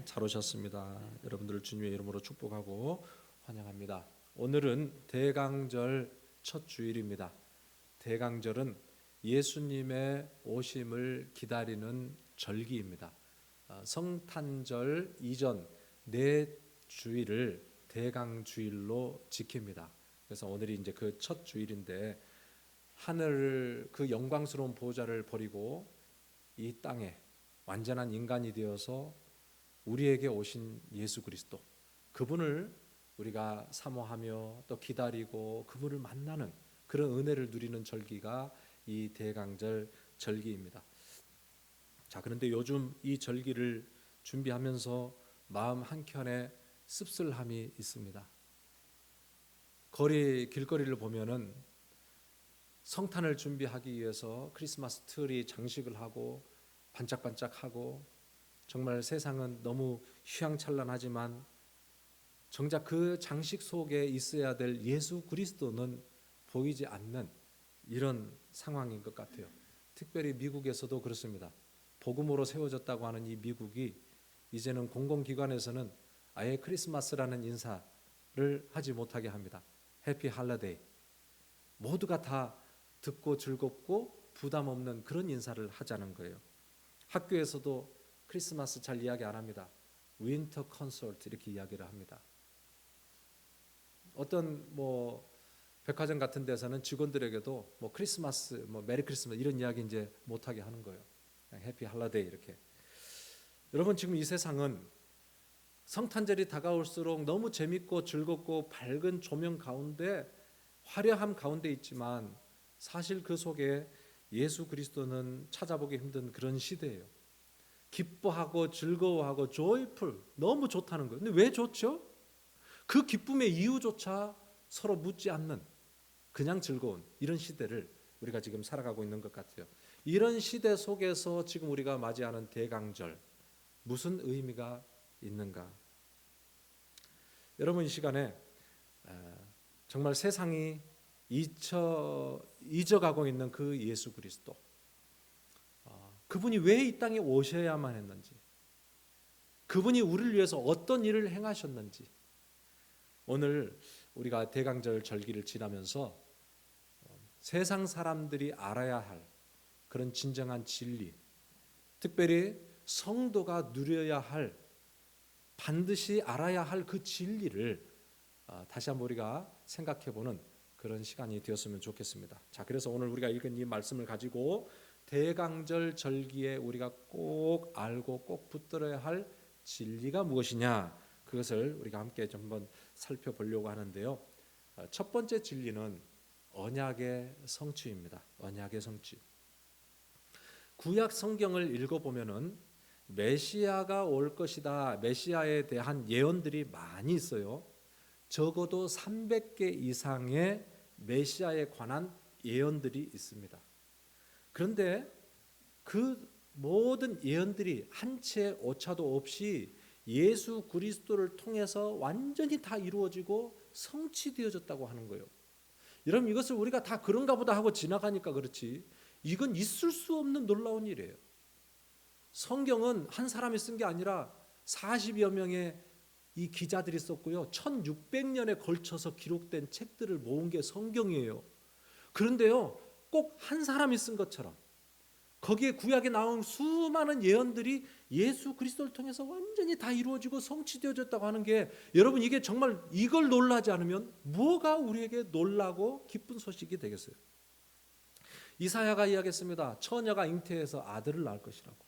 잘 오셨습니다. 여러분들을 주님의 이름으로 축복하고 환영합니다. 오늘은 대강절 첫 주일입니다. 대강절은 예수님의 오심을 기다리는 절기입니다. 성탄절 이전 네 주일을 대강주일로 지킵니다. 그래서 오늘이 이제 그 첫 주일인데, 하늘 그 영광스러운 보좌를 버리고 이 땅에 완전한 인간이 되어서 우리에게 오신 예수 그리스도, 그분을 우리가 사모하며 또 기다리고 그분을 만나는 그런 은혜를 누리는 절기가 이 대강절 절기입니다. 자, 그런데 요즘 이 절기를 준비하면서 마음 한켠에 씁쓸함이 있습니다. 길거리를 보면은 성탄을 준비하기 위해서 크리스마스 트리 장식을 하고 반짝반짝하고, 정말 세상은 너무 휘황찬란하지만 정작 그 장식 속에 있어야 될 예수 그리스도는 보이지 않는 이런 상황인 것 같아요. 특별히 미국에서도 그렇습니다. 복음으로 세워졌다고 하는 이 미국이 이제는 공공기관에서는 아예 크리스마스라는 인사를 하지 못하게 합니다. 해피 할러데이. 모두가 다 듣고 즐겁고 부담 없는 그런 인사를 하자는 거예요. 학교에서도 크리스마스 잘 이야기 안 합니다. 윈터 컨설트 이렇게 이야기를 합니다. 어떤 백화점 같은 데서는 직원들에게도 크리스마스, 메리 크리스마스 이런 이야기 이제 못 하게 하는 거예요. 그냥 해피 할러데이 이렇게. 여러분, 지금 이 세상은 성탄절이 다가올수록 너무 재밌고 즐겁고 밝은 조명 가운데, 화려함 가운데 있지만 사실 그 속에 예수 그리스도는 찾아보기 힘든 그런 시대예요. 기뻐하고 즐거워하고 joyful, 너무 좋다는 거예요. 근데 왜 좋죠? 그 기쁨의 이유조차 서로 묻지 않는 그냥 즐거운 이런 시대를 우리가 지금 살아가고 있는 것 같아요. 이런 시대 속에서 지금 우리가 맞이하는 대강절, 무슨 의미가 있는가? 여러분, 이 시간에 정말 세상이 잊어가고 있는 그 예수 그리스도, 그분이 왜 이 땅에 오셔야만 했는지, 그분이 우리를 위해서 어떤 일을 행하셨는지, 오늘 우리가 대강절 절기를 지나면서 세상 사람들이 알아야 할 그런 진정한 진리, 특별히 성도가 누려야 할, 반드시 알아야 할 그 진리를 다시 한번 우리가 생각해보는 그런 시간이 되었으면 좋겠습니다. 자, 그래서 오늘 우리가 읽은 이 말씀을 가지고 대강절 절기에 우리가 꼭 알고 꼭 붙들어야 할 진리가 무엇이냐, 그것을 우리가 함께 좀 한번 살펴보려고 하는데요. 첫 번째 진리는 언약의 성취입니다. 언약의 성취. 구약 성경을 읽어보면은 메시아가 올 것이다, 메시아에 대한 예언들이 많이 있어요. 적어도 300개 이상의 메시아에 관한 예언들이 있습니다. 그런데 그 모든 예언들이 한 채 오차도 없이 예수 그리스도를 통해서 완전히 다 이루어지고 성취되어졌다고 하는 거예요. 여러분, 이것을 우리가 다 그런가 보다 하고 지나가니까 그렇지, 이건 있을 수 없는 놀라운 일이에요. 성경은 한 사람이 쓴 게 아니라 40여 명의 이 기자들이 썼고요, 1600년에 걸쳐서 기록된 책들을 모은 게 성경이에요. 그런데요, 꼭 한 사람이 쓴 것처럼 거기에 구약에 나온 수많은 예언들이 예수 그리스도를 통해서 완전히 다 이루어지고 성취되어졌다고 하는 게, 여러분, 이게 정말 이걸 놀라지 않으면 뭐가 우리에게 놀라고 기쁜 소식이 되겠어요? 이사야가 이야기했습니다. 처녀가 잉태해서 아들을 낳을 것이라고.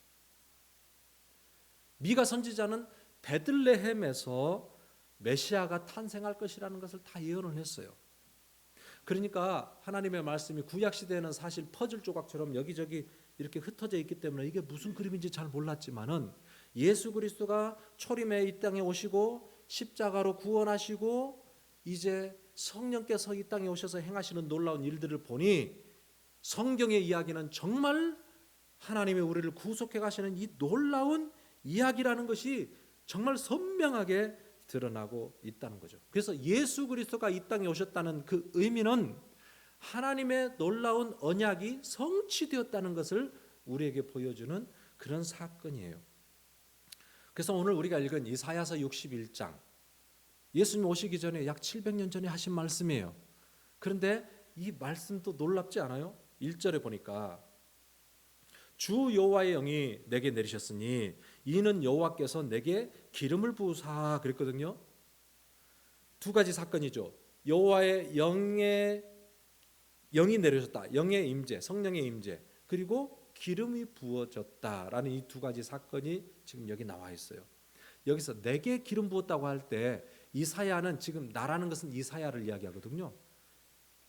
미가 선지자는 베들레헴에서 메시아가 탄생할 것이라는 것을 다 예언을 했어요. 그러니까 하나님의 말씀이 구약 시대에는 사실 퍼즐 조각처럼 여기저기 이렇게 흩어져 있기 때문에 이게 무슨 그림인지 잘 몰랐지만은, 예수 그리스도가 초림에 이 땅에 오시고 십자가로 구원하시고 이제 성령께서 이 땅에 오셔서 행하시는 놀라운 일들을 보니, 성경의 이야기는 정말 하나님이 우리를 구속해 가시는 이 놀라운 이야기라는 것이 정말 선명하게 드러나고 있다는 거죠. 그래서 예수 그리스도가 이 땅에 오셨다는 그 의미는 하나님의 놀라운 언약이 성취되었다는 것을 우리에게 보여주는 그런 사건이에요. 그래서 오늘 우리가 읽은 이사야서 61장, 예수님 오시기 전에 약 700년 전에 하신 말씀이에요. 그런데 이 말씀도 놀랍지 않아요? 1절에 보니까 주 여호와의 영이 내게 내리셨으니 이는 여호와께서 내게 기름을 부으사 그랬거든요. 두 가지 사건이죠. 여호와의 영이 내려졌다. 영의 임재, 성령의 임재, 그리고 기름이 부어졌다라는 이 두 가지 사건이 지금 여기 나와 있어요. 여기서 내게 기름 부었다고 할 때 이사야는 지금 나라는 것은 이사야를 이야기하거든요.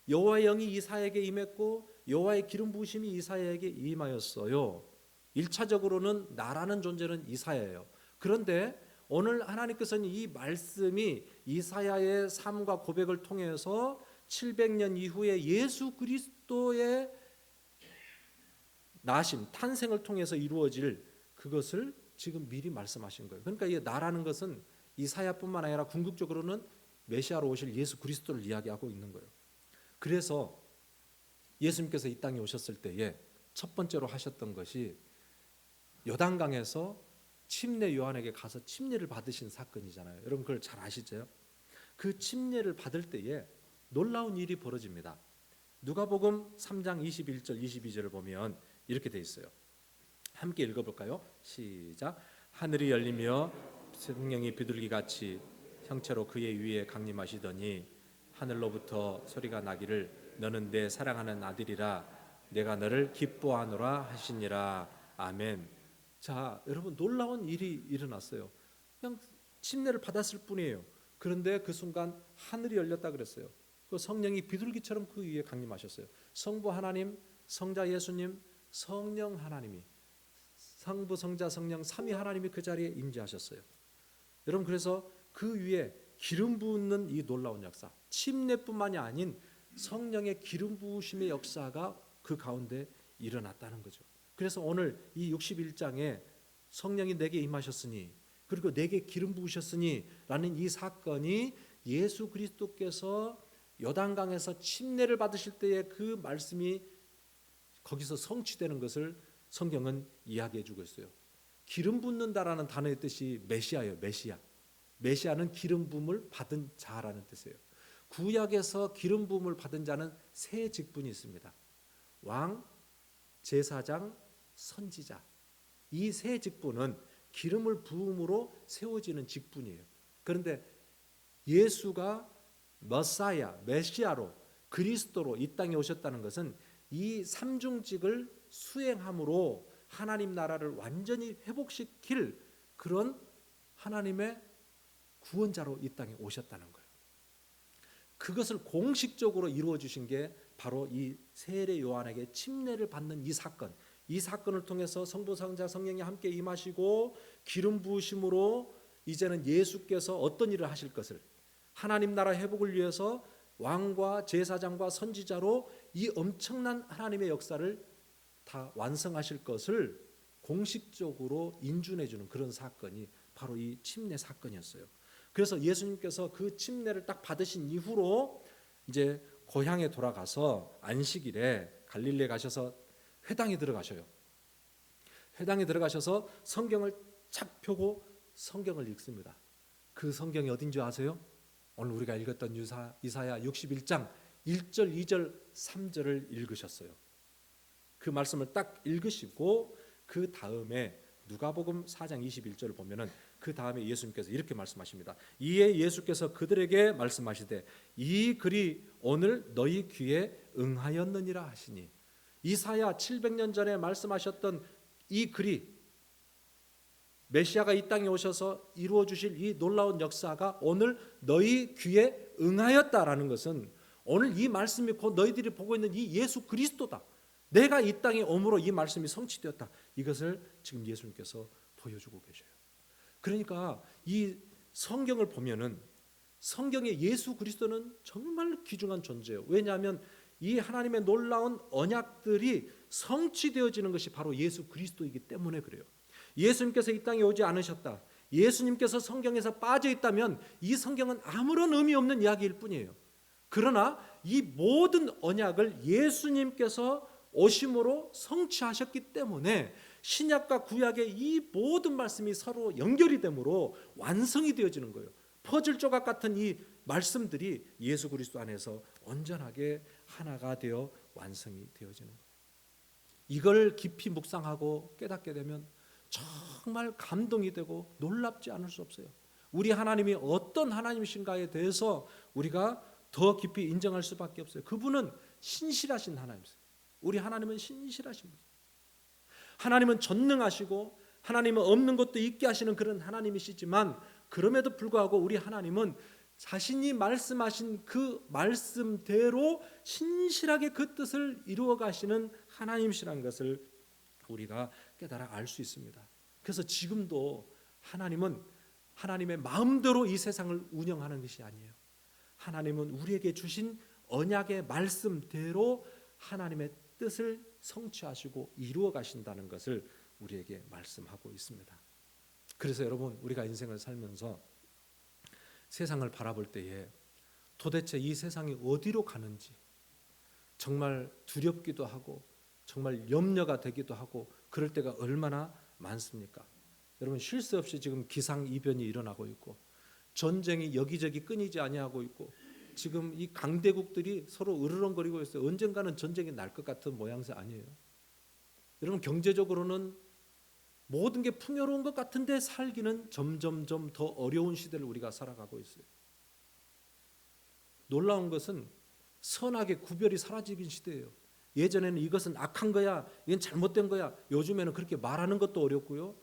여호와의 영이 이사야에게 임했고 여호와의 기름 부으심이 이사야에게 임하였어요. 1차적으로는 나라는 존재는 이사야예요. 그런데 오늘 하나님께서는 이 말씀이 이사야의 삶과 고백을 통해서 700년 이후에 예수 그리스도의 나심, 탄생을 통해서 이루어질 그것을 지금 미리 말씀하신 거예요. 그러니까 이 나라는 것은 이사야뿐만 아니라 궁극적으로는 메시아로 오실 예수 그리스도를 이야기하고 있는 거예요. 그래서 예수님께서 이 땅에 오셨을 때에 첫 번째로 하셨던 것이 요단강에서 침례 요한에게 가서 침례를 받으신 사건이잖아요. 여러분 그걸 잘 아시죠? 그 침례를 받을 때에 놀라운 일이 벌어집니다. 누가복음 3장 21절 22절을 보면 이렇게 돼 있어요. 함께 읽어볼까요? 시작. 하늘이 열리며 성령이 비둘기같이 형체로 그의 위에 강림하시더니 하늘로부터 소리가 나기를 너는 내 사랑하는 아들이라 내가 너를 기뻐하노라 하시니라. 아멘. 자, 여러분 놀라운 일이 일어났어요. 그냥 침례를 받았을 뿐이에요. 그런데 그 순간 하늘이 열렸다 그랬어요. 그 성령이 비둘기처럼 그 위에 강림하셨어요. 성부 하나님, 성자 예수님, 성령 하나님이, 성부, 성자, 성령 삼위 하나님이 그 자리에 임재하셨어요. 여러분 그래서 그 위에 기름 부는 이 놀라운 역사, 침례뿐만이 아닌 성령의 기름 부으심의 역사가 그 가운데 일어났다는 거죠. 그래서 오늘 이 61장에 성령이 내게 임하셨으니 그리고 내게 기름 부으셨으니 라는 이 사건이 예수 그리스도께서 요단강에서 침례를 받으실 때의 그 말씀이 거기서 성취되는 것을 성경은 이야기해 주고 있어요. 기름 붓는다라는 단어의 뜻이 메시아예요. 메시아. 메시아는 기름 부음을 받은 자라는 뜻이에요. 구약에서 기름 부음을 받은 자는 세 직분이 있습니다. 왕, 제사장, 선지자. 이 세 직분은 기름을 부음으로 세워지는 직분이에요. 그런데 예수가 머사야, 메시아로 그리스도로 이 땅에 오셨다는 것은 이 삼중직을 수행함으로 하나님 나라를 완전히 회복시킬 그런 하나님의 구원자로 이 땅에 오셨다는 거예요. 그것을 공식적으로 이루어 주신 게 바로 이 세례 요한에게 침례를 받는 이 사건. 이 사건을 통해서 성부, 성자, 성령이 함께 임하시고 기름 부으심으로 이제는 예수께서 어떤 일을 하실 것을 하나님 나라 회복을 위해서 왕과 제사장과 선지자로 이 엄청난 하나님의 역사를 다 완성하실 것을 공식적으로 인준해 주는 그런 사건이 바로 이 침례 사건이었어요. 그래서 예수님께서 그 침례를 딱 받으신 이후로 이제 고향에 돌아가서 안식일에 갈릴리에 가셔서 회당에 들어가셔요. 회당에 들어가셔서 성경을 착 펴고 성경을 읽습니다. 그 성경이 어딘 줄 아세요? 오늘 우리가 읽었던 이사야 61장 1절, 2절, 3절을 읽으셨어요. 그 말씀을 딱 읽으시고 그 다음에 누가복음 4장 21절을 보면은 그 다음에 예수님께서 이렇게 말씀하십니다. 이에 예수께서 그들에게 말씀하시되 이 글이 오늘 너희 귀에 응하였느니라 하시니 이사야 700년 전에 말씀하셨던 이 글이 메시아가 이 땅에 오셔서 이루어 주실 이 놀라운 역사가 오늘 너희 귀에 응하였다라는 것은 오늘 이 말씀이 곧 너희들이 보고 있는 이 예수 그리스도다. 내가 이 땅에 오므로 이 말씀이 성취되었다. 이것을 지금 예수님께서 보여주고 계셔요. 그러니까 이 성경을 보면은 성경의 예수 그리스도는 정말 귀중한 존재예요. 왜냐하면 이 하나님의 놀라운 언약들이 성취되어지는 것이 바로 예수 그리스도이기 때문에 그래요. 예수님께서 이 땅에 오지 않으셨다. 예수님께서 성경에서 빠져 있다면 이 성경은 아무런 의미 없는 이야기일 뿐이에요. 그러나 이 모든 언약을 예수님께서 오심으로 성취하셨기 때문에 신약과 구약의 이 모든 말씀이 서로 연결이 되므로 완성이 되어지는 거예요. 퍼즐 조각 같은 이 말씀들이 예수 그리스도 안에서 온전하게 하나가 되어 완성이 되어지는 거예요. 이걸 깊이 묵상하고 깨닫게 되면 정말 감동이 되고 놀랍지 않을 수 없어요. 우리 하나님이 어떤 하나님이신가에 대해서 우리가 더 깊이 인정할 수밖에 없어요. 그분은 신실하신 하나님이세요. 우리 하나님은 신실하신 분. 하나님은 전능하시고 하나님은 없는 것도 있게 하시는 그런 하나님이시지만 그럼에도 불구하고 우리 하나님은 자신이 말씀하신 그 말씀대로 신실하게 그 뜻을 이루어 가시는 하나님이시라는 것을 우리가 깨달아 알 수 있습니다. 그래서 지금도 하나님은 하나님의 마음대로 이 세상을 운영하는 것이 아니에요. 하나님은 우리에게 주신 언약의 말씀대로 하나님의 뜻을 성취하시고 이루어 가신다는 것을 우리에게 말씀하고 있습니다. 그래서 여러분, 우리가 인생을 살면서 세상을 바라볼 때에 도대체 이 세상이 어디로 가는지 정말 두렵기도 하고 정말 염려가 되기도 하고 그럴 때가 얼마나 많습니까? 여러분, 쉴 새 없이 지금 기상이변이 일어나고 있고 전쟁이 여기저기 끊이지 아니하고 있고 지금 이 강대국들이 서로 으르렁거리고 있어요. 언젠가는 전쟁이 날 것 같은 모양새 아니에요? 여러분, 경제적으로는 모든 게 풍요로운 것 같은데 살기는 점점점 더 어려운 시대를 우리가 살아가고 있어요. 놀라운 것은 선악의 구별이 사라진 시대예요. 예전에는 이것은 악한 거야, 이건 잘못된 거야. 요즘에는 그렇게 말하는 것도 어렵고요.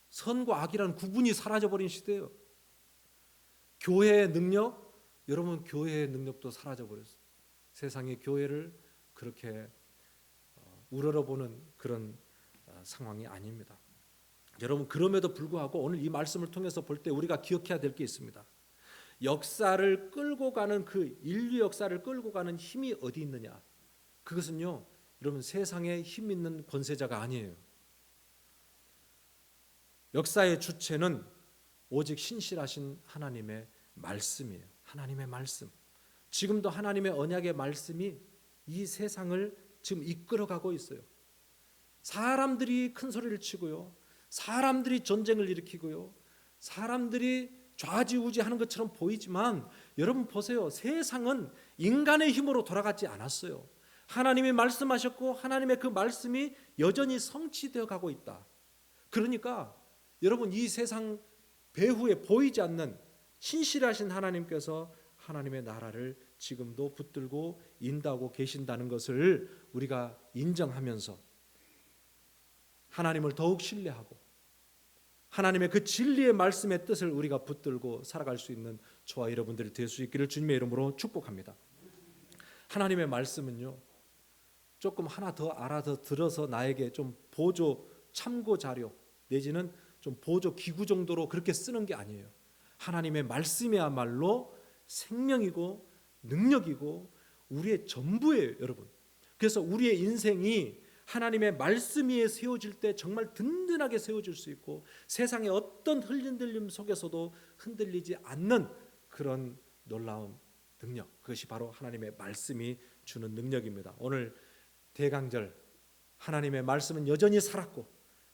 선과 악이라는 구분이 사라져버린 시대예요. 교회의 능력, 여러분 교회의 능력도 사라져버렸어요. 세상이 교회를 그렇게 우러러보는 그런 상황이 아닙니다. 여러분, 그럼에도 불구하고 오늘 이 말씀을 통해서 볼 때 우리가 기억해야 될 게 있습니다. 역사를 끌고 가는 그 인류 역사를 끌고 가는 힘이 어디 있느냐? 그것은요, 여러분 세상에 힘 있는 권세자가 아니에요. 역사의 주체는 오직 신실하신 하나님의 말씀이에요. 하나님의 말씀. 지금도 하나님의 언약의 말씀이 이 세상을 지금 이끌어가고 있어요. 사람들이 큰 소리를 치고요, 사람들이 전쟁을 일으키고요, 사람들이 좌지우지하는 것처럼 보이지만 여러분 보세요. 세상은 인간의 힘으로 돌아가지 않았어요. 하나님이 말씀하셨고 하나님의 그 말씀이 여전히 성취되어 가고 있다. 그러니까 여러분, 이 세상 배후에 보이지 않는 신실하신 하나님께서 하나님의 나라를 지금도 붙들고 인도하고 계신다는 것을 우리가 인정하면서 하나님을 더욱 신뢰하고 하나님의 그 진리의 말씀의 뜻을 우리가 붙들고 살아갈 수 있는 저와 여러분들이 될 수 있기를 주님의 이름으로 축복합니다. 하나님의 말씀은요, 조금 하나 더 알아들어서 나에게 좀 보조 참고 자료 내지는 좀 보조 기구 정도로 그렇게 쓰는 게 아니에요. 하나님의 말씀이야말로 생명이고 능력이고 우리의 전부예요, 여러분. 그래서 우리의 인생이 하나님의 말씀 위에 세워질 때 정말 든든하게 세워질 수 있고 세상의 어떤 흔들림 속에서도 흔들리지 않는 그런 놀라운 능력, 그것이 바로 하나님의 말씀이 주는 능력입니다. 오늘 대강절, 하나님의 말씀은 여전히 살았고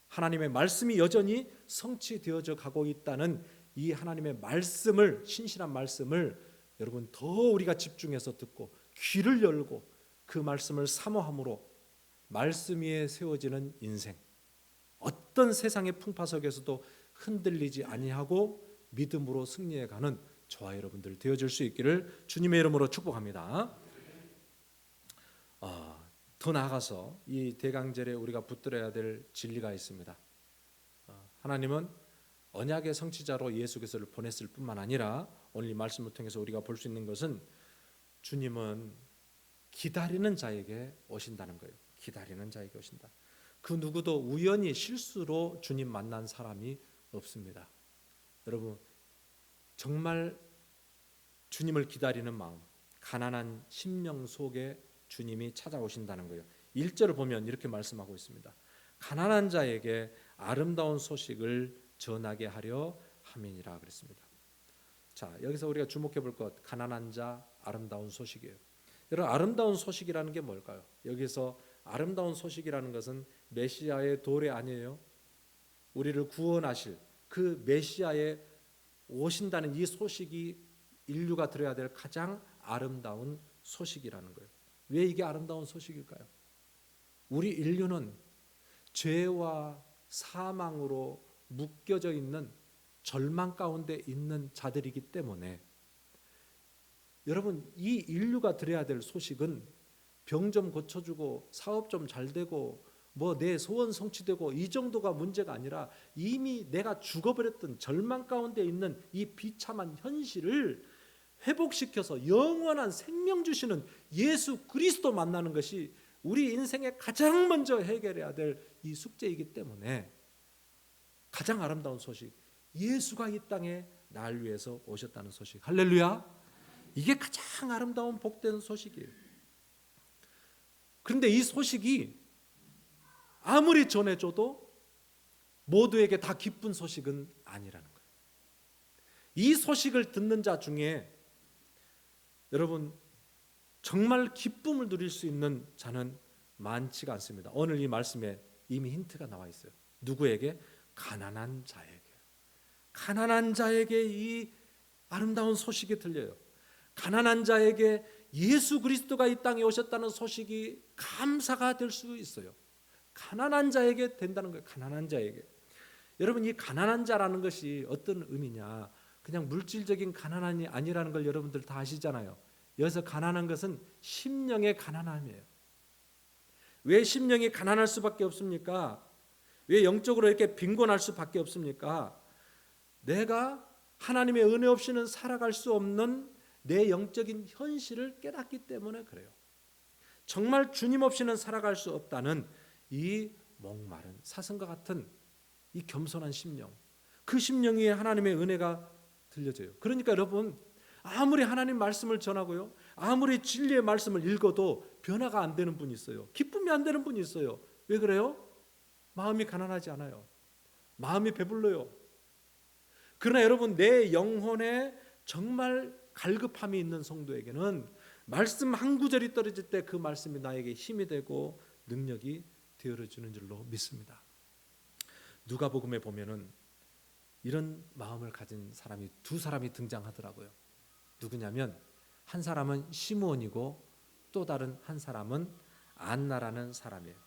하나님의 말씀이 여전히 성취되어져 가고 있다는 이 하나님의 말씀을, 신실한 말씀을 여러분 더 우리가 집중해서 듣고 귀를 열고 그 말씀을 사모함으로 말씀 위에 세워지는 인생, 어떤 세상의 풍파 속에서도 흔들리지 아니하고 믿음으로 승리해가는 저와 여러분들 되어질 수 있기를 주님의 이름으로 축복합니다. 더 나아가서 이 대강절에 우리가 붙들어야 될 진리가 있습니다. 하나님은 언약의 성취자로 예수 그리스도를 보냈을 뿐만 아니라 오늘 이 말씀을 통해서 우리가 볼 수 있는 것은 주님은 기다리는 자에게 오신다는 거예요. 기다리는 자에게 오신다. 그 누구도 우연히 실수로 주님 만난 사람이 없습니다. 여러분, 정말 주님을 기다리는 마음, 가난한 심령 속에 주님이 찾아오신다는 거예요. 1절을 보면 이렇게 말씀하고 있습니다. 가난한 자에게 아름다운 소식을 전하게 하려 함이니라 그랬습니다. 자, 여기서 우리가 주목해 볼 것, 가난한 자, 아름다운 소식이에요. 여러분, 아름다운 소식이라는 게 뭘까요? 여기서 아름다운 소식이라는 것은 메시아의 도래 아니에요? 우리를 구원하실 그 메시아의 오신다는 이 소식이 인류가 들어야 될 가장 아름다운 소식이라는 거예요. 왜 이게 아름다운 소식일까요? 우리 인류는 죄와 사망으로 묶여져 있는 절망 가운데 있는 자들이기 때문에 여러분, 이 인류가 들어야 될 소식은 병 좀 고쳐주고 사업 좀 잘 되고 뭐 내 소원 성취되고 이 정도가 문제가 아니라 이미 내가 죽어버렸던 절망 가운데 있는 이 비참한 현실을 회복시켜서 영원한 생명 주시는 예수 그리스도 만나는 것이 우리 인생에 가장 먼저 해결해야 될 이 숙제이기 때문에 가장 아름다운 소식, 예수가 이 땅에 날 위해서 오셨다는 소식. 할렐루야. 이게 가장 아름다운 복된 소식이에요. 그런데 이 소식이 아무리 전해줘도 모두에게 다 기쁜 소식은 아니라는 거예요. 이 소식을 듣는 자 중에 여러분 정말 기쁨을 누릴 수 있는 자는 많지가 않습니다. 오늘 이 말씀에 이미 힌트가 나와 있어요. 누구에게? 가난한 자에게. 가난한 자에게 이 아름다운 소식이 들려요. 가난한 자에게 예수 그리스도가 이 땅에 오셨다는 소식이 감사가 될 수 있어요. 가난한 자에게 된다는 거예요. 가난한 자에게. 여러분, 이 가난한 자라는 것이 어떤 의미냐? 그냥 물질적인 가난함이 아니라는 걸 여러분들 다 아시잖아요. 여기서 가난한 것은 심령의 가난함이에요. 왜 심령이 가난할 수밖에 없습니까? 왜 영적으로 이렇게 빈곤할 수밖에 없습니까? 내가 하나님의 은혜 없이는 살아갈 수 없는 내 영적인 현실을 깨닫기 때문에 그래요. 정말 주님 없이는 살아갈 수 없다는 이 목마른 사슴과 같은 이 겸손한 심령, 그 심령 위에 하나님의 은혜가 들려져요. 그러니까 여러분, 아무리 하나님 말씀을 전하고요, 아무리 진리의 말씀을 읽어도 변화가 안 되는 분이 있어요. 기쁨이 안 되는 분이 있어요. 왜 그래요? 마음이 가난하지 않아요. 마음이 배불러요. 그러나 여러분, 내 영혼에 정말 갈급함이 있는 성도에게는 말씀 한 구절이 떨어질 때 그 말씀이 나에게 힘이 되고 능력이 되어주는 줄로 믿습니다. 누가복음에 보면은 이런 마음을 가진 사람이 두 사람이 등장하더라고요. 누구냐면 한 사람은 시므온이고 또 다른 한 사람은 안나라는 사람이에요.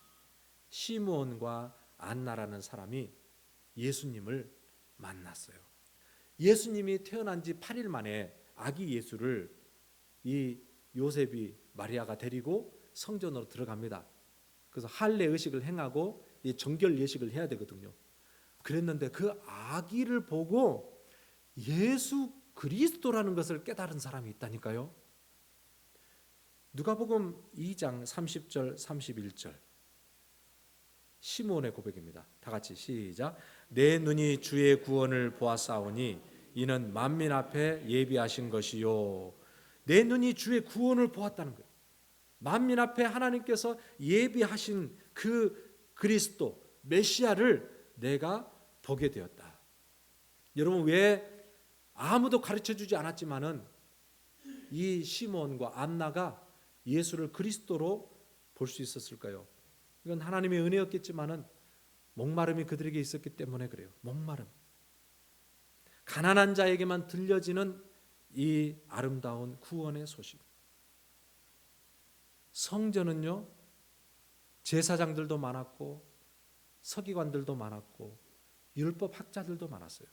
시므온과 안나라는 사람이 예수님을 만났어요. 예수님이 태어난 지 8일 만에 아기 예수를 이 요셉이 마리아가 데리고 성전으로 들어갑니다. 그래서 할례 의식을 행하고 이 정결 예식을 해야 되거든요. 그랬는데 그 아기를 보고 예수 그리스도라는 것을 깨달은 사람이 있다니까요. 누가복음 2장 30절 31절 시므온의 고백입니다. 다 같이 시작. 내 눈이 주의 구원을 보았사오니 이는 만민 앞에 예비하신 것이요. 내 눈이 주의 구원을 보았다는 거예요. 만민 앞에 하나님께서 예비하신 그 그리스도 메시아를 내가 보게 되었다. 여러분, 왜 아무도 가르쳐주지 않았지만은 이 시몬과 안나가 예수를 그리스도로 볼 수 있었을까요? 이건 하나님의 은혜였겠지만은 목마름이 그들에게 있었기 때문에 그래요. 목마름. 가난한 자에게만 들려지는 이 아름다운 구원의 소식. 성전은요, 제사장들도 많았고 서기관들도 많았고 율법 학자들도 많았어요.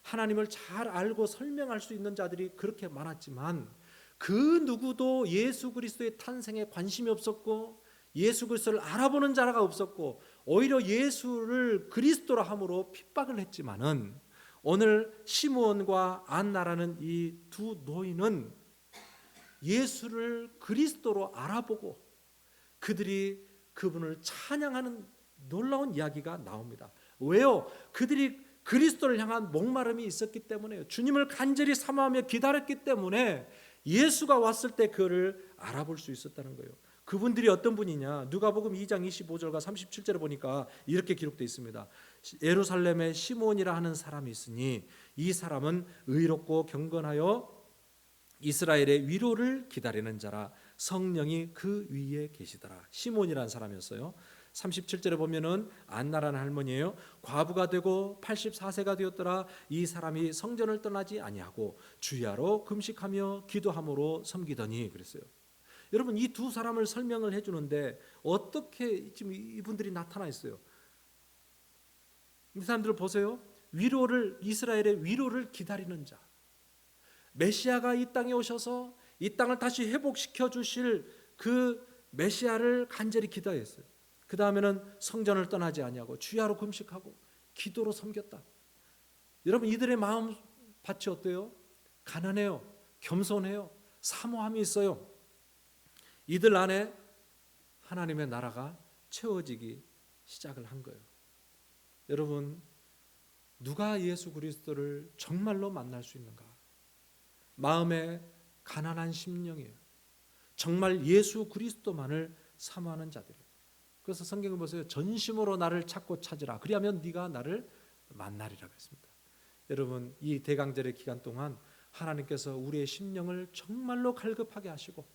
하나님을 잘 알고 설명할 수 있는 자들이 그렇게 많았지만 그 누구도 예수 그리스도의 탄생에 관심이 없었고 예수 그리스도를 알아보는 자가 없었고 오히려 예수를 그리스도라 함으로 핍박을 했지만은 오늘 시므온과 안나라는 이 두 노인은 예수를 그리스도로 알아보고 그들이 그분을 찬양하는 놀라운 이야기가 나옵니다. 왜요? 그들이 그리스도를 향한 목마름이 있었기 때문에요. 주님을 간절히 사모하며 기다렸기 때문에 예수가 왔을 때 그를 알아볼 수 있었다는 거예요. 그분들이 어떤 분이냐? 누가복음 2장 25절과 37절에 보니까 이렇게 기록되어 있습니다. 예루살렘에 시므온이라 하는 사람이 있으니 이 사람은 의롭고 경건하여 이스라엘의 위로를 기다리는 자라. 성령이 그 위에 계시더라. 시몬이라는 사람이었어요. 37절에 보면은 안나라는 할머니예요. 과부가 되고 84세가 되었더라. 이 사람이 성전을 떠나지 아니하고 주야로 금식하며 기도함으로 섬기더니 그랬어요. 여러분, 이 두 사람을 설명을 해주는데 어떻게 지금 이분들이 나타나 있어요? 이 사람들을 보세요. 위로를, 이스라엘의 위로를 기다리는 자, 메시아가 이 땅에 오셔서 이 땅을 다시 회복시켜 주실 그 메시아를 간절히 기다렸어요. 그 다음에는 성전을 떠나지 아니하고 주야로 금식하고 기도로 섬겼다. 여러분, 이들의 마음 밭이 어때요? 가난해요, 겸손해요, 사모함이 있어요. 이들 안에 하나님의 나라가 채워지기 시작을 한 거예요. 여러분, 누가 예수 그리스도를 정말로 만날 수 있는가? 마음에 가난한 심령이에요. 정말 예수 그리스도만을 사모하는 자들이에요. 그래서 성경을 보세요. 전심으로 나를 찾고 찾으라. 그리하면 네가 나를 만나리라고 했습니다. 여러분, 이 대강절의 기간 동안 하나님께서 우리의 심령을 정말로 갈급하게 하시고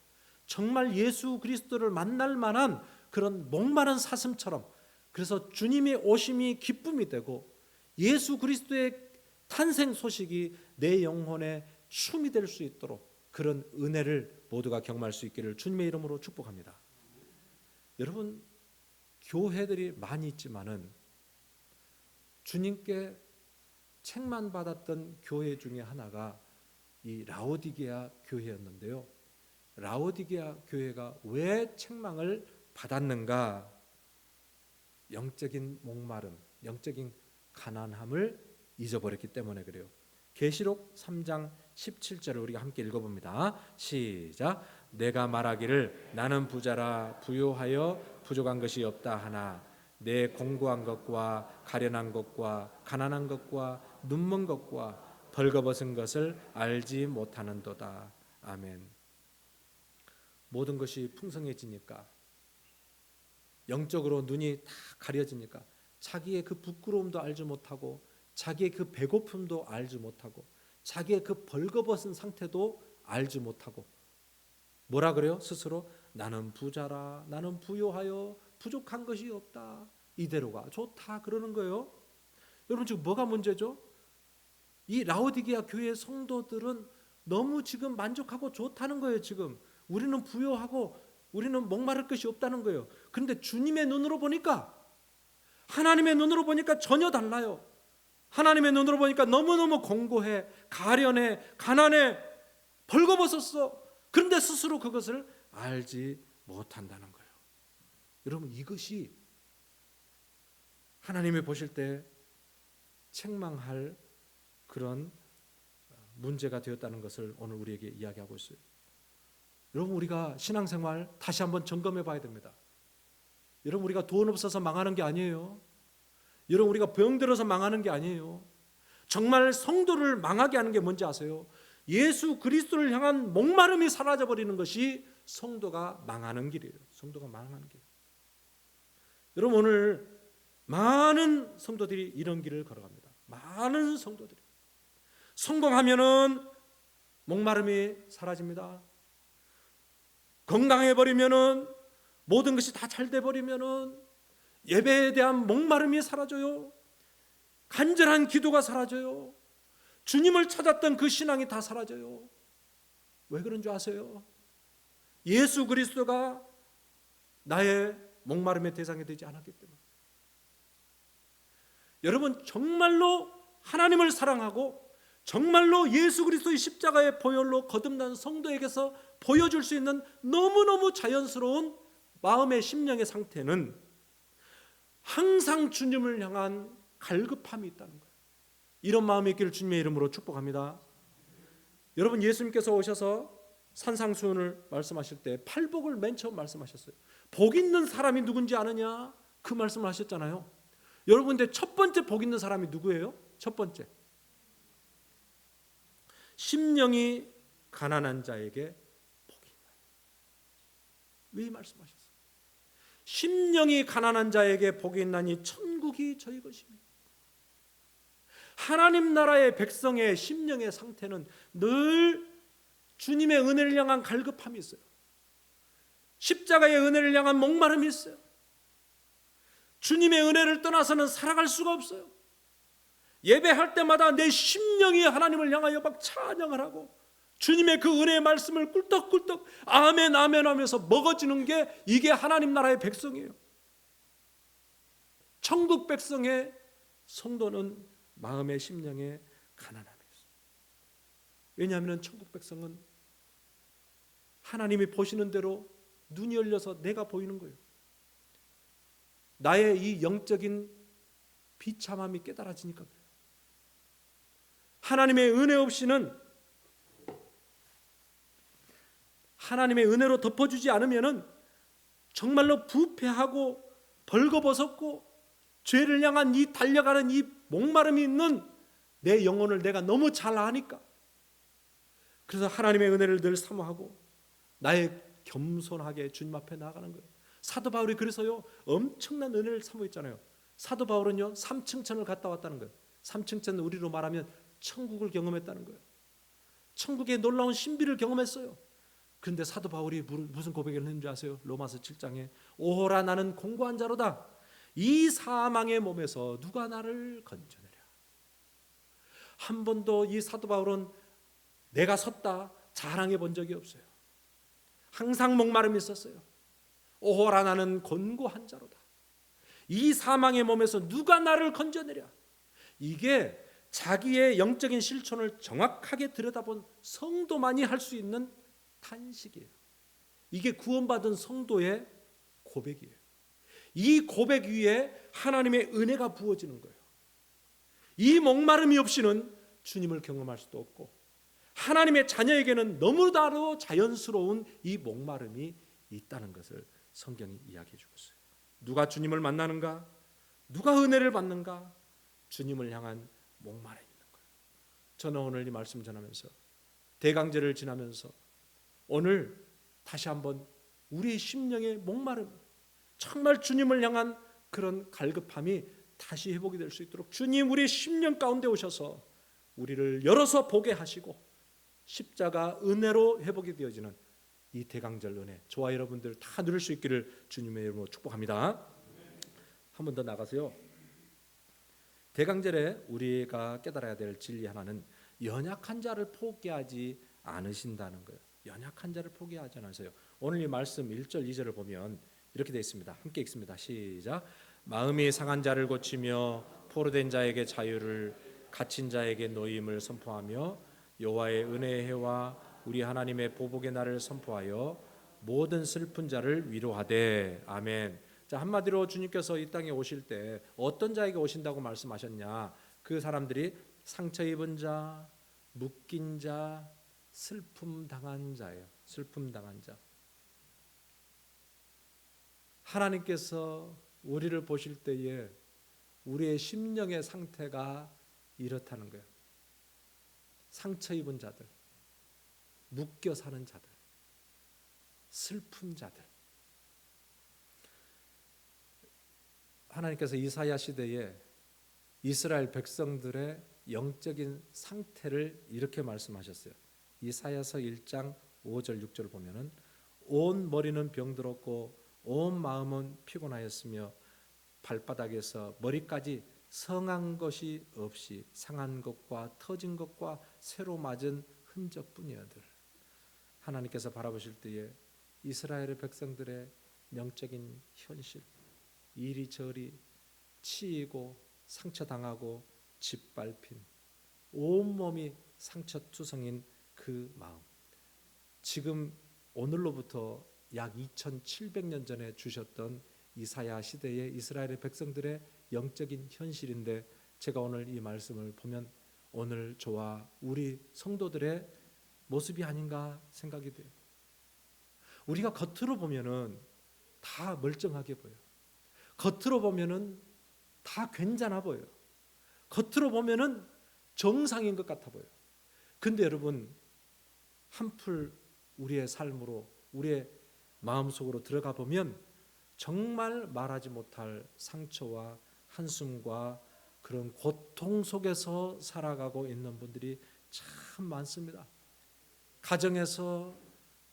정말 예수 그리스도를 만날 만한 그런 목마른 사슴처럼, 그래서 주님의 오심이 기쁨이 되고 예수 그리스도의 탄생 소식이 내 영혼의 춤이 될 수 있도록 그런 은혜를 모두가 경험할 수 있기를 주님의 이름으로 축복합니다. 여러분, 교회들이 많이 있지만은 주님께 책만 받았던 교회 중에 하나가 이 라오디게아 교회였는데요. 라오디게아 교회가 왜 책망을 받았는가? 영적인 목마름, 영적인 가난함을 잊어버렸기 때문에 그래요. 계시록 3장 17절을 우리가 함께 읽어봅니다. 시작. 내가 말하기를 나는 부자라 부요하여 부족한 것이 없다 하나 내 공고한 것과 가련한 것과 가난한 것과 눈먼 것과 벌거벗은 것을 알지 못하는도다. 아멘. 모든 것이 풍성해지니까, 영적으로 눈이 다 가려지니까 자기의 그 부끄러움도 알지 못하고 자기의 그 배고픔도 알지 못하고 자기의 그 벌거벗은 상태도 알지 못하고 뭐라 그래요? 스스로 나는 부자라, 나는 부요하여 부족한 것이 없다, 이대로가 좋다 그러는 거예요. 여러분, 지금 뭐가 문제죠? 이 라오디게아 교회 성도들은 너무 지금 만족하고 좋다는 거예요. 지금 우리는 부요하고 우리는 목마를 것이 없다는 거예요. 그런데 주님의 눈으로 보니까, 하나님의 눈으로 보니까 전혀 달라요. 하나님의 눈으로 보니까 너무너무 공고해, 가련해, 가난해, 벌거벗었어. 그런데 스스로 그것을 알지 못한다는 거예요. 여러분, 이것이 하나님이 보실 때 책망할 그런 문제가 되었다는 것을 오늘 우리에게 이야기하고 있어요. 여러분, 우리가 신앙생활 다시 한번 점검해 봐야 됩니다. 여러분, 우리가 돈 없어서 망하는 게 아니에요. 여러분, 우리가 병들어서 망하는 게 아니에요. 정말 성도를 망하게 하는 게 뭔지 아세요? 예수 그리스도를 향한 목마름이 사라져버리는 것이 성도가 망하는 길이에요. 성도가 망하는 길. 여러분, 오늘 많은 성도들이 이런 길을 걸어갑니다. 많은 성도들이 성공하면은 목마름이 사라집니다. 건강해버리면은, 모든 것이 다 잘 돼버리면은 예배에 대한 목마름이 사라져요. 간절한 기도가 사라져요. 주님을 찾았던 그 신앙이 다 사라져요. 왜 그런 줄 아세요? 예수 그리스도가 나의 목마름의 대상이 되지 않았기 때문에. 여러분, 정말로 하나님을 사랑하고 정말로 예수 그리스도의 십자가의 보혈로 거듭난 성도에게서 보여줄 수 있는 너무너무 자연스러운 마음의 심령의 상태는 항상 주님을 향한 갈급함이 있다는 거예요. 이런 마음이 있기를 주님의 이름으로 축복합니다. 여러분, 예수님께서 오셔서 산상수훈을 말씀하실 때 팔복을 맨 처음 말씀하셨어요. 복 있는 사람이 누군지 아느냐? 그 말씀을 하셨잖아요. 여러분, 근데 첫 번째 복 있는 사람이 누구예요? 첫 번째, 심령이 가난한 자에게 복이 있다. 왜 말씀하셨어요? 심령이 가난한 자에게 복이 있나니 천국이 저희 것입니다. 하나님 나라의 백성의 심령의 상태는 늘 주님의 은혜를 향한 갈급함이 있어요. 십자가의 은혜를 향한 목마름이 있어요. 주님의 은혜를 떠나서는 살아갈 수가 없어요. 예배할 때마다 내 심령이 하나님을 향하여 막 찬양을 하고 주님의 그 은혜의 말씀을 꿀떡꿀떡 아멘 아멘 하면서 먹어지는 게 이게 하나님 나라의 백성이에요. 천국 백성의 성도는 마음의 심령에 가난함이 있어요. 왜냐하면 천국 백성은 하나님이 보시는 대로 눈이 열려서 내가 보이는 거예요. 나의 이 영적인 비참함이 깨달아지니까 그래요. 하나님의 은혜 없이는, 하나님의 은혜로 덮어주지 않으면은 정말로 부패하고 벌거벗었고 죄를 향한 이 달려가는 이 목마름이 있는 내 영혼을 내가 너무 잘 아니까, 그래서 하나님의 은혜를 늘 사모하고 나의 겸손하게 주님 앞에 나아가는 거예요. 사도 바울이 그래서요 엄청난 은혜를 사모했잖아요. 사도 바울은요 삼층천을 갔다 왔다는 거예요. 삼층천은 우리로 말하면 천국을 경험했다는 거예요. 천국의 놀라운 신비를 경험했어요. 그런데 사도 바울이 무슨 고백을 했는지 아세요? 로마서 7장에 오호라 나는 공고한 자로다. 이 사망의 몸에서 누가 나를 건져내랴. 한 번도 이 사도 바울은 내가 섰다 자랑해 본 적이 없어요. 항상 목마름이 있었어요. 오호라 나는 곤고한 자로다. 이 사망의 몸에서 누가 나를 건져내랴. 이게 자기의 영적인 실존을 정확하게 들여다본 성도만이 할 수 있는 탄식이에요. 이게 구원받은 성도의 고백이에요. 이 고백 위에 하나님의 은혜가 부어지는 거예요. 이 목마름이 없이는 주님을 경험할 수도 없고, 하나님의 자녀에게는 너무나도 자연스러운 이 목마름이 있다는 것을 성경이 이야기해 주고 있어요. 누가 주님을 만나는가? 누가 은혜를 받는가? 주님을 향한 목마름이 있는 거예요. 저는 오늘 이 말씀 전하면서, 대강제를 지나면서 오늘 다시 한번 우리의 심령의 목마름, 정말 주님을 향한 그런 갈급함이 다시 회복이 될 수 있도록 주님 우리의 심령 가운데 오셔서 우리를 열어서 보게 하시고 십자가 은혜로 회복이 되어지는 이 대강절 은혜, 저와 여러분들 다 누릴 수 있기를 주님의 이름으로 축복합니다. 한 번 더 나가세요. 대강절에 우리가 깨달아야 될 진리 하나는 연약한 자를 포기하지 않으신다는 거예요. 연약한 자를 포기하지 않으세요. 오늘 이 말씀 1절 2절을 보면 이렇게 되어 있습니다. 함께 읽습니다. 시작. 마음이 상한 자를 고치며 포로된 자에게 자유를, 갇힌 자에게 노임을 선포하며 여호와의 은혜의 해와 우리 하나님의 보복의 날을 선포하여 모든 슬픈 자를 위로하되. 아멘. 자, 한마디로 주님께서 이 땅에 오실 때 어떤 자에게 오신다고 말씀하셨냐? 그 사람들이 상처 입은 자, 묶인 자, 슬픔 당한 자예요. 슬픔 당한 자. 하나님께서 우리를 보실 때에 우리의 심령의 상태가 이렇다는 거예요. 상처 입은 자들, 묶여 사는 자들, 슬픈 자들. 하나님께서 이사야 시대에 이스라엘 백성들의 영적인 상태를 이렇게 말씀하셨어요. 이사야서 1장 5절 6절을 보면은 온 머리는 병들었고 온 마음은 피곤하였으며 발바닥에서 머리까지 성한 것이 없이 상한 것과 터진 것과 새로 맞은 흔적뿐이어들. 하나님께서 바라보실 때에 이스라엘의 백성들의 영적인 현실, 이리저리 치이고 상처당하고 짓밟힌 온몸이 상처투성인 그 마음, 지금 오늘로부터 약 2700년 전에 주셨던 이사야 시대의 이스라엘의 백성들의 영적인 현실인데, 제가 오늘 이 말씀을 보면 오늘 저와 우리 성도들의 모습이 아닌가 생각이 돼요. 우리가 겉으로 보면은 다 멀쩡하게 보여요. 겉으로 보면은 다 괜찮아 보여요. 겉으로 보면은 정상인 것 같아 보여요. 근데 여러분, 한풀 우리의 삶으로, 우리의 마음속으로 들어가 보면 정말 말하지 못할 상처와 한숨과 그런 고통 속에서 살아가고 있는 분들이 참 많습니다. 가정에서,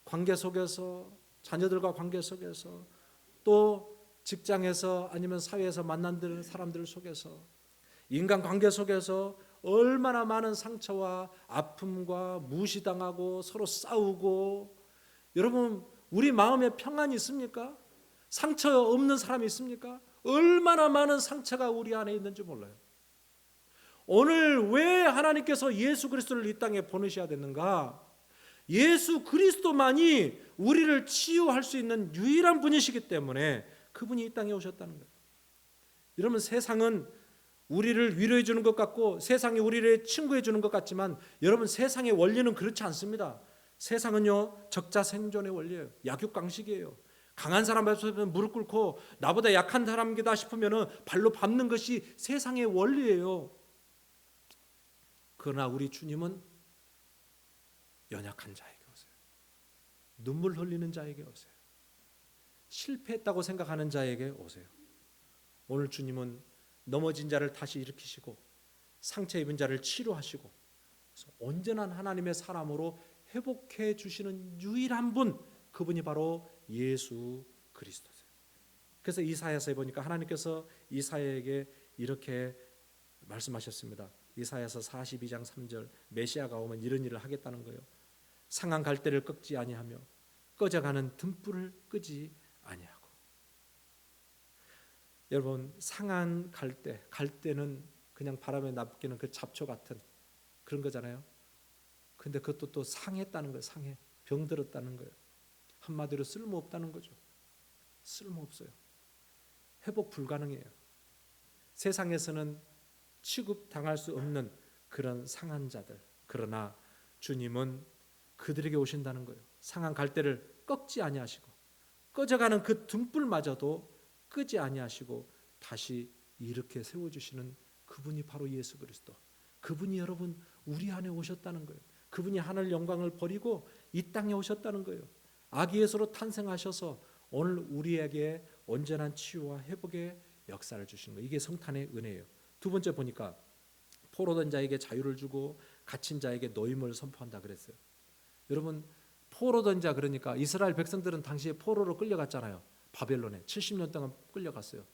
관계 속에서, 자녀들과 관계 속에서, 또 직장에서 아니면 사회에서 만난 사람들 속에서, 인간관계 속에서 얼마나 많은 상처와 아픔과 무시당하고 서로 싸우고, 여러분 우리 마음에 평안이 있습니까? 상처 없는 사람이 있습니까? 얼마나 많은 상처가 우리 안에 있는지 몰라요. 오늘 왜 하나님께서 예수 그리스도를 이 땅에 보내셔야 됐는가? 예수 그리스도만이 우리를 치유할 수 있는 유일한 분이시기 때문에 그분이 이 땅에 오셨다는 거예요. 여러분, 세상은 우리를 위로해 주는 것 같고 세상이 우리를 친구해 주는 것 같지만, 여러분 세상의 원리는 그렇지 않습니다. 세상은요, 적자생존의 원리예요. 약육강식이에요. 강한 사람 앞에서 무릎 꿇고 나보다 약한 사람이다 싶으면 발로 밟는 것이 세상의 원리예요. 그러나 우리 주님은 연약한 자에게 오세요. 눈물 흘리는 자에게 오세요. 실패했다고 생각하는 자에게 오세요. 오늘 주님은 넘어진 자를 다시 일으키시고 상처 입은 자를 치료하시고 온전한 하나님의 사람으로 회복해 주시는 유일한 분, 그분이 바로 예수 그리스도세요. 그래서 이사야서에 보니까 하나님께서 이사야에게 이렇게 말씀하셨습니다. 이사야서 42장 3절, 메시아가 오면 이런 일을 하겠다는 거예요. 상한 갈대를 꺾지 아니하며 꺼져가는 등불을 끄지 아니하고. 여러분, 상한 갈대는 그냥 바람에 납기는 그 잡초 같은 그런 거잖아요. 근데 그것도 또 상했다는 거예요. 상해, 병들었다는 거예요. 한마디로 쓸모없다는 거죠. 쓸모없어요. 회복 불가능해요. 세상에서는 취급당할 수 없는 그런 상한 자들, 그러나 주님은 그들에게 오신다는 거예요. 상한 갈대를 꺾지 아니하시고 꺼져가는 그 등불마저도 끄지 아니하시고 다시 이렇게 세워주시는 그분이 바로 예수 그리스도. 그분이 여러분 우리 안에 오셨다는 거예요. 그분이 하늘 영광을 버리고 이 땅에 오셨다는 거예요. 아기 예수로 탄생하셔서 오늘 우리에게 온전한 치유와 회복의 역사를 주시는 거예요. 이게 성탄의 은혜예요. 두 번째 보니까 포로된 자에게 자유를 주고 갇힌 자에게 노임을 선포한다 그랬어요. 여러분, 포로된 자, 그러니까 이스라엘 백성들은 당시에 포로로 끌려갔잖아요. 바벨론에 70년 동안 끌려갔어요.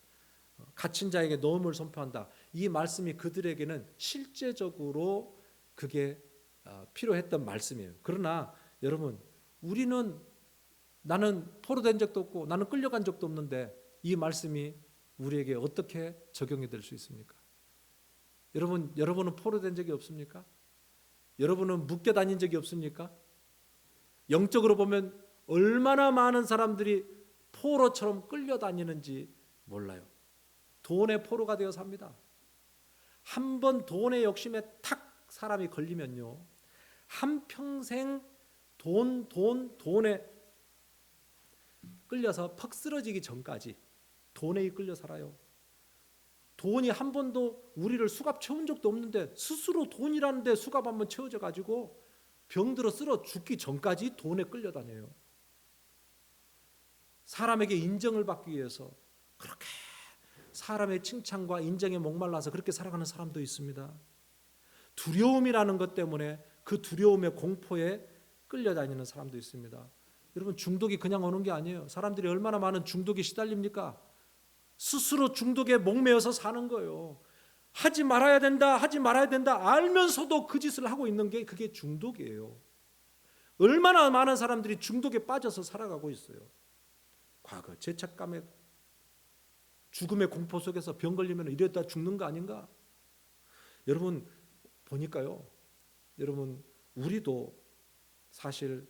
갇힌 자에게 노임을 선포한다. 이 말씀이 그들에게는 실제적으로 그게 필요했던 말씀이에요. 그러나 여러분, 우리는 나는 포로된 적도 없고 나는 끌려간 적도 없는데 이 말씀이 우리에게 어떻게 적용이 될 수 있습니까? 여러분은 포로된 적이 없습니까? 여러분은 묶여 다닌 적이 없습니까? 영적으로 보면 얼마나 많은 사람들이 포로처럼 끌려다니는지 몰라요. 돈의 포로가 되어 삽니다. 한 번 돈의 욕심에 탁 사람이 걸리면요, 한평생 돈에 끌려서 퍽 쓰러지기 전까지 돈에 끌려 살아요. 돈이 한 번도 우리를 수갑 채운 적도 없는데 스스로 돈이라는 데 수갑 한번 채워져 가지고 병들어 쓰러 죽기 전까지 돈에 끌려다녀요. 사람에게 인정을 받기 위해서 그렇게 사람의 칭찬과 인정에 목말라서 그렇게 살아가는 사람도 있습니다. 두려움이라는 것 때문에 그 두려움의 공포에 끌려다니는 사람도 있습니다. 여러분, 중독이 그냥 오는 게 아니에요. 사람들이 얼마나 많은 중독에 시달립니까? 스스로 중독에 목매어서 사는 거예요. 하지 말아야 된다, 하지 말아야 된다 알면서도 그 짓을 하고 있는 게 그게 중독이에요. 얼마나 많은 사람들이 중독에 빠져서 살아가고 있어요. 과거 죄책감에 죽음의 공포 속에서 병 걸리면 이랬다 죽는 거 아닌가? 여러분 보니까요, 여러분 우리도 사실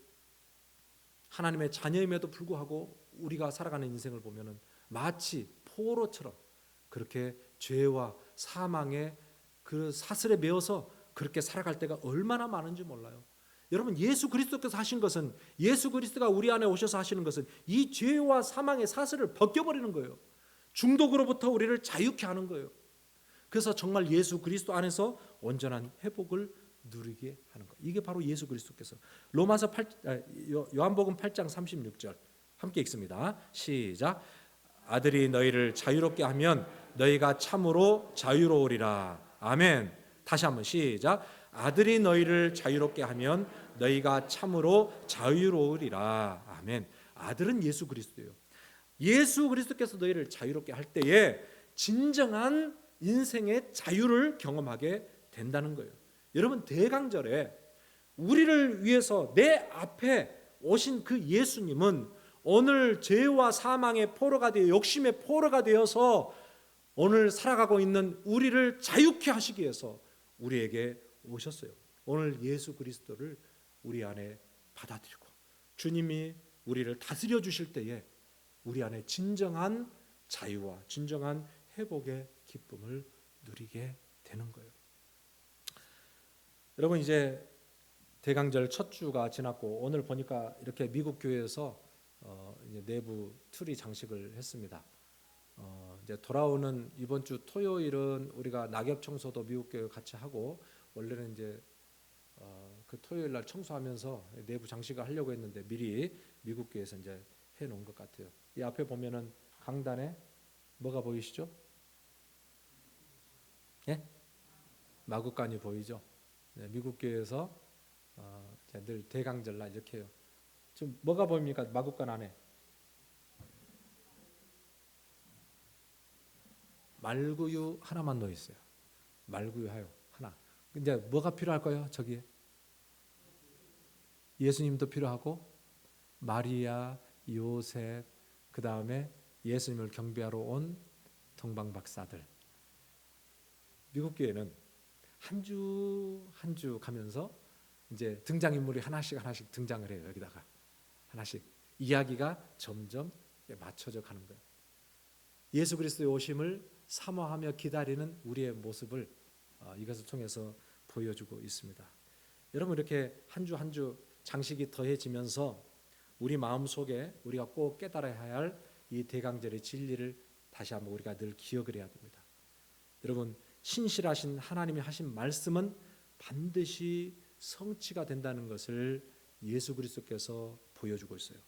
하나님의 자녀임에도 불구하고 우리가 살아가는 인생을 보면은 마치 포로처럼 그렇게 죄와 사망의 그 사슬에 매어서 그렇게 살아갈 때가 얼마나 많은지 몰라요. 여러분, 예수 그리스도께서 하신 것은, 예수 그리스도가 우리 안에 오셔서 하시는 것은 이 죄와 사망의 사슬을 벗겨버리는 거예요. 중독으로부터 우리를 자유케 하는 거예요. 그래서 정말 예수 그리스도 안에서 온전한 회복을 누리게 하는 거예요. 이게 바로 예수 그리스도께서 요한복음 8장 36절 함께 읽습니다. 시작. 아들이 너희를 자유롭게 하면 너희가 참으로 자유로우리라. 아멘. 다시 한번 시작. 아들이 너희를 자유롭게 하면 너희가 참으로 자유로우리라. 아멘. 아들은 예수 그리스도예요. 예수 그리스도께서 너희를 자유롭게 할 때에 진정한 인생의 자유를 경험하게 된다는 거예요. 여러분, 대강절에 우리를 위해서 내 앞에 오신 그 예수님은 오늘 죄와 사망의 포로가 되어 욕심의 포로가 되어서 오늘 살아가고 있는 우리를 자유케 하시기 위해서 우리에게 오셨어요. 오늘 예수 그리스도를 우리 안에 받아들이고 주님이 우리를 다스려 주실 때에 우리 안에 진정한 자유와 진정한 회복의 기쁨을 누리게 되는 거예요. 여러분, 이제 대강절 첫 주가 지났고 오늘 보니까 이렇게 미국 교회에서 이제 내부 트리 장식을 했습니다. 이제 돌아오는 이번 주 토요일은 우리가 낙엽 청소도 미국 교회 같이 하고 원래는 이제 그 토요일 날 청소하면서 내부 장식을 하려고 했는데 미리 미국 교회에서 이제 해 놓은 것 같아요. 이 앞에 보면은 강단에 뭐가 보이시죠? 예? 마구간이 보이죠? 네, 미국 교회에서 늘 대강절 날 이렇게 해요. 지금 뭐가 보입니까? 마구간 안에 말구유 하나만 넣어 있어요. 말구유 하나. 이제 뭐가 필요할까요? 저기에 예수님도 필요하고 마리아, 요셉, 그 다음에 예수님을 경배하러 온 동방 박사들. 미국 교회는 한 주 한 주 가면서 이제 등장인물이 하나씩 등장을 해요. 여기다가 하나씩 이야기가 점점 맞춰져 가는 거예요. 예수 그리스도의 오심을 사모하며 기다리는 우리의 모습을 이것을 통해서 보여주고 있습니다. 여러분, 이렇게 한 주 한 주 장식이 더해지면서 우리 마음속에 우리가 꼭 깨달아야 할 이 대강절의 진리를 다시 한번 우리가 늘 기억을 해야 됩니다. 여러분, 신실하신 하나님이 하신 말씀은 반드시 성취가 된다는 것을 예수 그리스도께서 보여주고 있어요.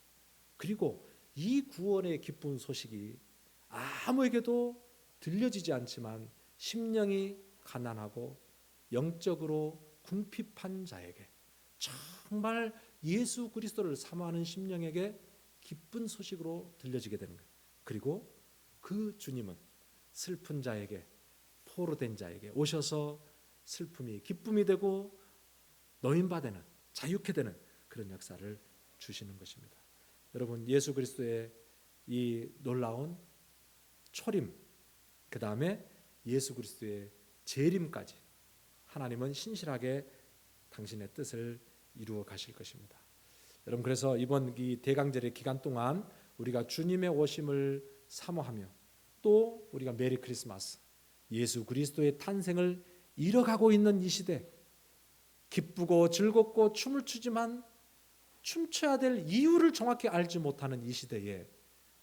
그리고 이 구원의 기쁜 소식이 아무에게도 들려지지 않지만 심령이 가난하고 영적으로 궁핍한 자에게, 정말 예수 그리스도를 사모하는 심령에게 기쁜 소식으로 들려지게 되는 거예요. 그리고 그 주님은 슬픈 자에게, 포로된 자에게 오셔서 슬픔이 기쁨이 되고 노인받는, 자유케 되는 그런 역사를 주시는 것입니다. 여러분, 예수 그리스도의 이 놀라운 초림, 그 다음에 예수 그리스도의 재림까지 하나님은 신실하게 당신의 뜻을 이루어 가실 것입니다. 여러분, 그래서 이번 이 대강절의 기간 동안 우리가 주님의 오심을 사모하며 또 우리가 메리 크리스마스, 예수 그리스도의 탄생을 이뤄가고 있는 이 시대, 기쁘고 즐겁고 춤을 추지만 춤춰야 될 이유를 정확히 알지 못하는 이 시대에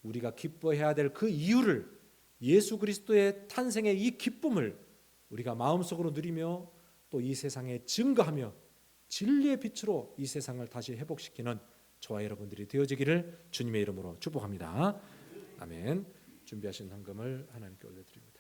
우리가 기뻐해야 될 그 이유를, 예수 그리스도의 탄생의 이 기쁨을 우리가 마음속으로 누리며 또 이 세상에 증거하며 진리의 빛으로 이 세상을 다시 회복시키는 저와 여러분들이 되어지기를 주님의 이름으로 축복합니다. 아멘. 준비하신 헌금을 하나님께 올려드립니다.